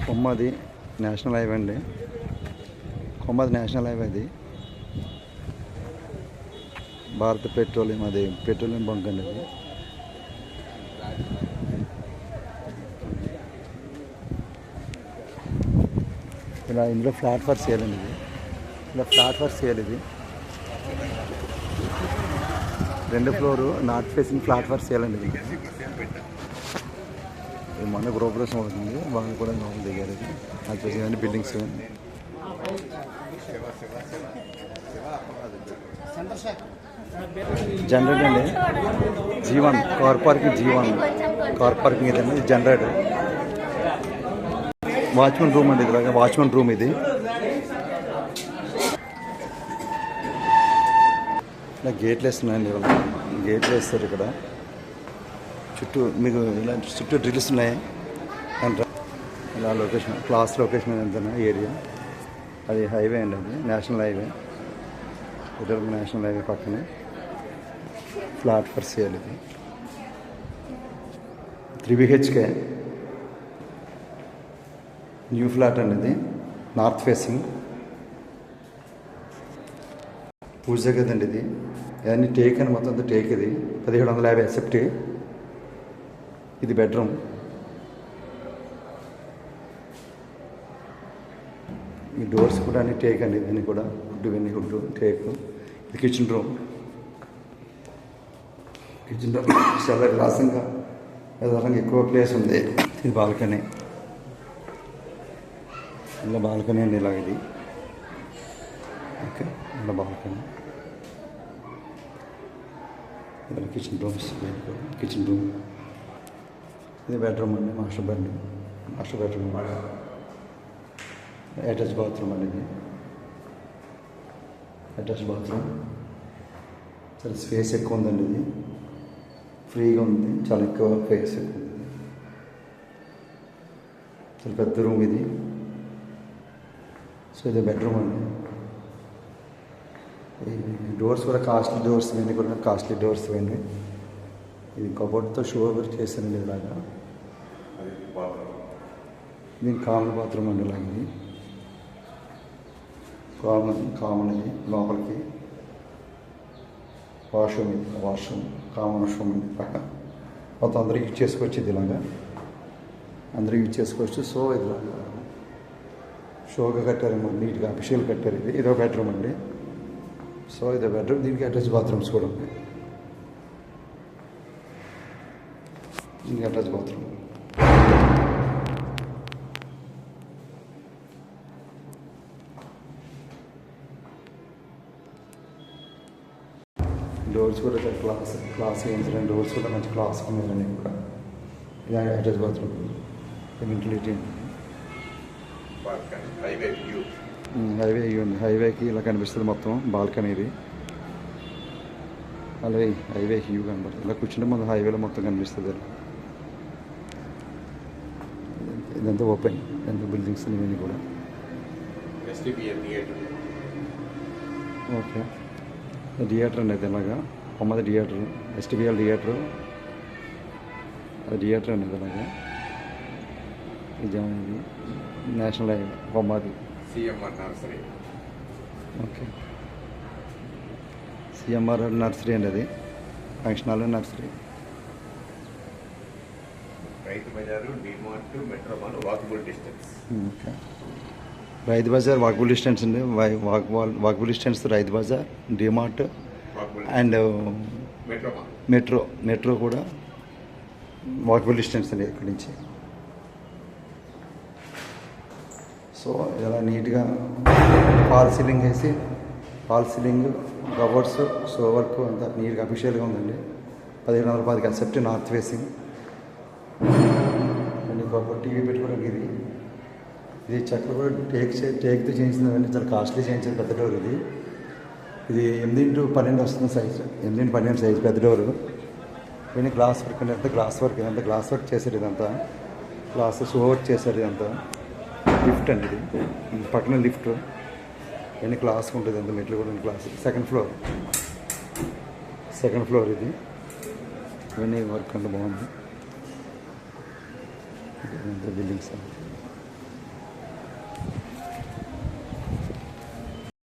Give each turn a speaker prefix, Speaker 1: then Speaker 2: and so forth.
Speaker 1: కొమ్మది national highway అండి. కొమ్మది national highway అది. భారత పెట్రోలియం, అది పెట్రోలియం బంక్ అండి అది. ఇలా ఇందులో ఫ్లాట్ ఫర్ సేల్ అండి ఇది. ఇలా ఫ్లాట్ ఫర్ సేల్ ఇది. 2వ floor north facing flat for sale అండి ఇది. మొన్న గృహప్రవేశం అవుతుంది, వాళ్ళు కూడా లోపల దిగారు. అది చూసి కానీ బిల్డింగ్స్ జనరేటర్ అండి. G1 car parking, G1 car parking ఇదండి. జనరేటర్, వాచ్మెన్ రూమ్ అండి. ఇది వాచ్మెన్ రూమ్ ఇది. ఇలా గేట్లు వేస్తున్నాయండి. ఇవాళ గేట్లు వేస్తారు ఇక్కడ. చుట్టూ మీకు ఇలా చుట్టూ డ్రిల్స్ ఉన్నాయి. ఇలా లొకేషన్, క్లాస్ లొకేషన్ ఎంత ఏరియా. అది హైవే అండి, అది నేషనల్ హైవే. ఇద్దరు నేషనల్ హైవే పక్కనే ఫ్లాట్ ఫర్ సేల్ ఇది. 3 BHK న్యూ ఫ్లాట్ అండి ఇది. నార్త్ ఫేసింగ్ పూజ కదండి ఇది. ఇవన్నీ టేక్ అని, మొత్తం అంతా టేక్. ఇది 1750 ఎసెప్టీ. ఇది బెడ్రూమ్. ఈ డోర్స్ కూడా అన్ని టేక్ అండి. ఇవన్నీ కూడా గుడ్డు, ఇవన్నీ గుడ్డు టేక్. ఇది కిచెన్ రూమ్. కిచెన్ రూమ్ చాలా విలాసంగా, విధానంగా ఎక్కువ ప్లేస్ ఉంది. ఇది బాల్కనీ. ఇలా బాల్కనీ అండి. ఇలా ఇది ఓకే. ఇలా బాల్కనీ, ఇలా కిచెన్ రూమ్స్. Kitchen room. ఇది బెడ్రూమ్ అండి, master bedroom. Master bedroom attach bathroom అండి. ఇది అటాచ్ బాత్రూమ్. చాలా స్పేస్ ఎక్కువ ఉందండి. ఇది ఫ్రీగా ఉంది, చాలా ఎక్కువ స్పేస్ ఎక్కువ ఉంది. చాలా పెద్ద రూమ్ ఇది. సో ఇది బెడ్రూమ్ అండి. ఈ డోర్స్ కూడా కాస్ట్లీ డోర్స్, ఇవన్నీ కూడా కాస్ట్లీ డోర్స్ ఇవన్నీ. ఇది కబోర్డ్తో షో వర్క్ చేశానండి. ఇలాగా దీనికి కామన్ బాత్రూమ్ అండి. ఇలాగ ఇది కామన్ ఇది. లోపలికి వాష్రూమ్, ఇది వాష్రూమ్, కామన్ వాష్రూమ్ ఇది. పక్క మొత్తం అందరికి యూజ్ చేసుకోవచ్చు. ఇది ఇలాగా అందరికి యూజ్ చేసుకోవచ్చు. సో ఇది షోగా కట్టారేమో, నీట్గా అఫిషియల్ కట్టారు. ఇది ఇదో బెడ్రూమ్ అండి. సో ఇదో బెడ్రూమ్. దీనికి అటాచ్ బాత్రూమ్స్ కూడా ఉన్నాయి. దీనికి అటాచ్ బాత్రూమ్. డోర్స్ కూడా చాలా క్లాస్ వేయించడం. డోర్స్ కూడా మంచి క్లాస్ ఉన్నాయండి కూడా. ఇలా attach bathroom. Utility highway view ఉంది. హైవేకి ఇలా కనిపిస్తుంది మొత్తం బాల్కనీ ఇది. అలాగే హైవే వ్యూ కనబడుతుంది. ఇలా కూర్చుంటే మొత్తం హైవేలో మొత్తం కనిపిస్తుంది. ఇదంతా ఓపెన్, ఎంత బిల్డింగ్స్ ఇవన్నీ కూడా. ఓకే. థియేటర్ అండి. అది ఇలాగా కొమ్మది థియేటర్, STBL థియేటర్. అది థియేటర్ అండి. అది ఇలాగా ఇది national highway కొమ్మది. CMR nursery. Okay. CMR nursery అండి. అది ఫంక్షన్ హాల్ నర్సరీ.
Speaker 2: రైతు బజారు, DMart, metro mall walkable distance.
Speaker 1: Okay. Rythu Bazar walkable distance అండి. Walkable distance Rythu Bazar, DMart and metro కూడా వాకబుల్ డిస్టెన్స్ అండి ఇక్కడి నుంచి. సో ఇలా నీట్గా ఫాల్ సీలింగ్ వేసి, fall ceiling, cupboards, so work అంతా నీట్గా అఫిషియల్గా ఉందండి. 1750 ఎసెప్టీ నార్త్ ఫేసింగ్. అండ్ ఇంకొక టీవీ పెట్టుకోవడానికి ఇది చెక్కలు కూడా టేక్తో చేయించిందండి. చాలా కాస్ట్లీ చేయించారు. పెద్ద డోర్ ఇది. ఇది 8x12 వస్తుంది సైజు. 8x12 సైజు పెద్ద డోరు. ఇవన్నీ గ్లాస్ వర్క్ అండి. అంతా గ్లాస్ వర్క్. ఇదంతా గ్లాస్ వర్క్ చేశారు. ఇదంతా గ్లాస్ షో వర్క్ చేశారు. ఇదంతా లిఫ్ట్ అండి. ఇది పక్కన లిఫ్ట్. ఇవన్నీ క్లాస్ ఉంటుంది. అంత మెట్లు కూడా క్లాస్. సెకండ్ ఫ్లోర్ ఇది. ఇవన్నీ వర్క్ అంతా బాగుంది. బిల్డింగ్స్